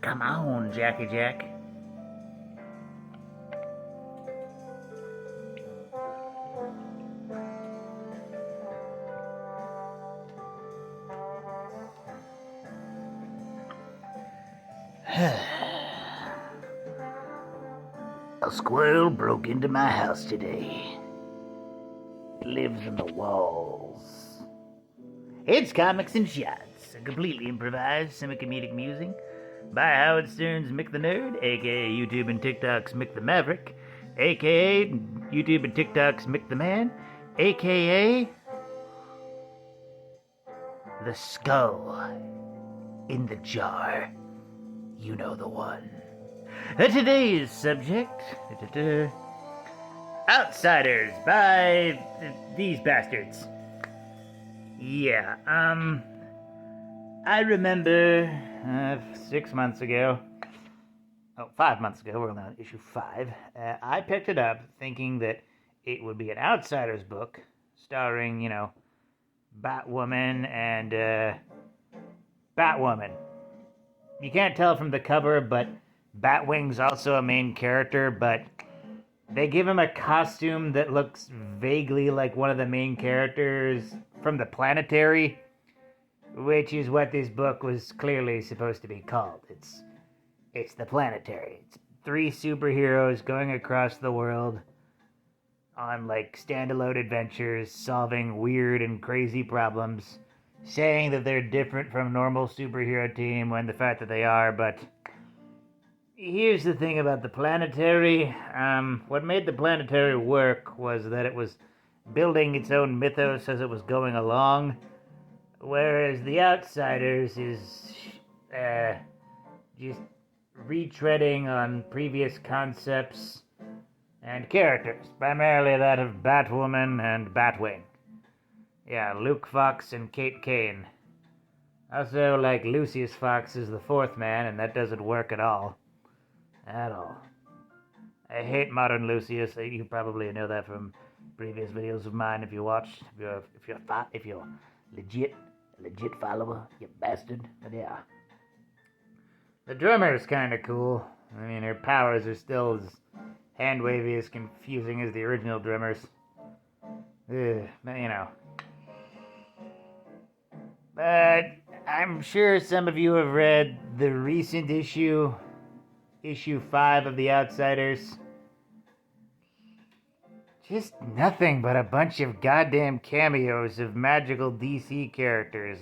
Come on, Jackie Jack. A squirrel broke into my house today. It lives in the walls. It's Comics and Shots, a completely improvised semi-comedic musing by Howard Stern's Mick the Nerd, aka YouTube and TikTok's Mick the Maverick, aka YouTube and TikTok's Mick the Man, aka the skull in the jar. You know the one. Today's subject, Outsiders by these bastards. Yeah, I remember 6 months ago, 5 months ago, we're on issue 5, I picked it up thinking that it would be an Outsiders book starring, Batwoman and Batwoman. You can't tell from the cover, but Batwing's also a main character, but they give him a costume that looks vaguely like one of the main characters from the Planetary, which is what this book was clearly supposed to be called. It's the Planetary. It's 3 superheroes going across the world on standalone adventures, solving weird and crazy problems, saying that they're different from a normal superhero team when the fact that they are, but here's the thing about the Planetary. What made the Planetary work was that it was building its own mythos as it was going along, whereas the Outsiders is just retreading on previous concepts and characters, primarily that of Batwoman and Batwing. Yeah, Luke Fox and Kate Kane. Also, Lucius Fox is the 4th man, and that doesn't work at all. At all. I hate modern Lucius. You probably know that from previous videos of mine if you watched. If you're legit follower, you bastard. But yeah. The drummer's kind of cool. I mean, her powers are still as hand-wavy, as confusing as the original drummers. But I'm sure some of you have read the recent issue 5 of The Outsiders. Just nothing but a bunch of goddamn cameos of magical DC characters.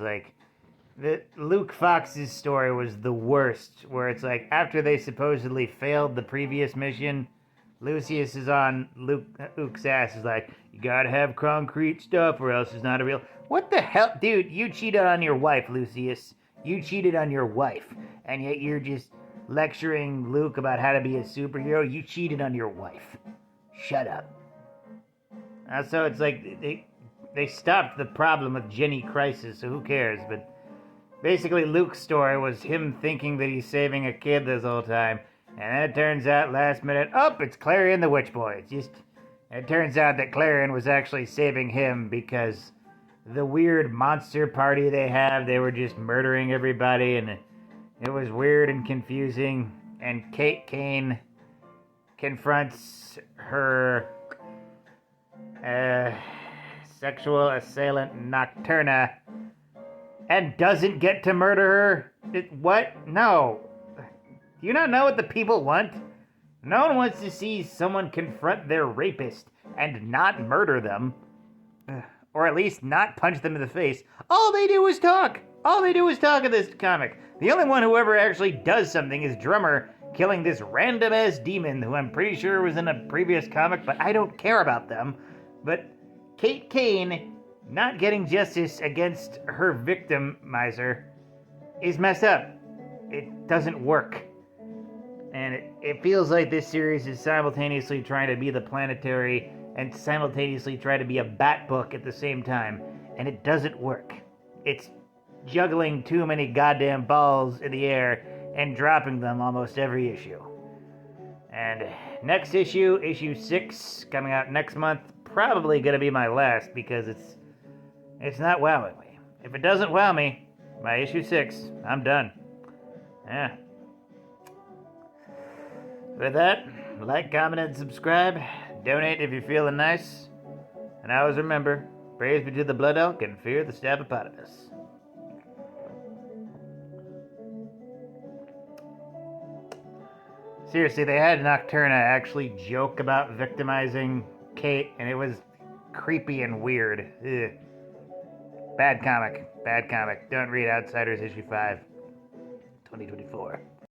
The Luke Fox's story was the worst, where it's after they supposedly failed the previous mission, Lucius is on Luke's ass, is you gotta have concrete stuff or else it's not a real... What the hell? Dude, you cheated on your wife, Lucius. You cheated on your wife. And yet you're just lecturing Luke about how to be a superhero. You cheated on your wife. Shut up. So it's they stopped the problem with Jenny Crisis, so who cares? But basically Luke's story was him thinking that he's saving a kid this whole time. And then it turns out last minute, it's Clarion the Witch Boy. It turns out that Clarion was actually saving him because the weird monster party they were just murdering everybody, and it was weird and confusing. And Kate Kane confronts her sexual assailant Nocturna and doesn't get to murder her. What? No. Do you not know what the people want? No one wants to see someone confront their rapist and not murder them. Or at least not punch them in the face. All they do is talk. All they do is talk in this comic. The only one who ever actually does something is Drummer killing this random-ass demon who I'm pretty sure was in a previous comic, but I don't care about them. But Kate Kane not getting justice against her victimizer is messed up. It doesn't work. And it feels like this series is simultaneously trying to be the Planetary and simultaneously try to be a Bat book at the same time. And it doesn't work. It's juggling too many goddamn balls in the air and dropping them almost every issue. And next issue, issue 6, coming out next month, probably going to be my last because it's not wowing me. If it doesn't wow me by issue 6, I'm done. Yeah. With that, like, comment, and subscribe. Donate if you're feeling nice. And always remember, praise be to the blood elk and fear the stabbopotamus. Seriously, they had Nocturna actually joke about victimizing Kate, and it was creepy and weird. Ugh. Bad comic. Bad comic. Don't read Outsiders issue 5, 2024.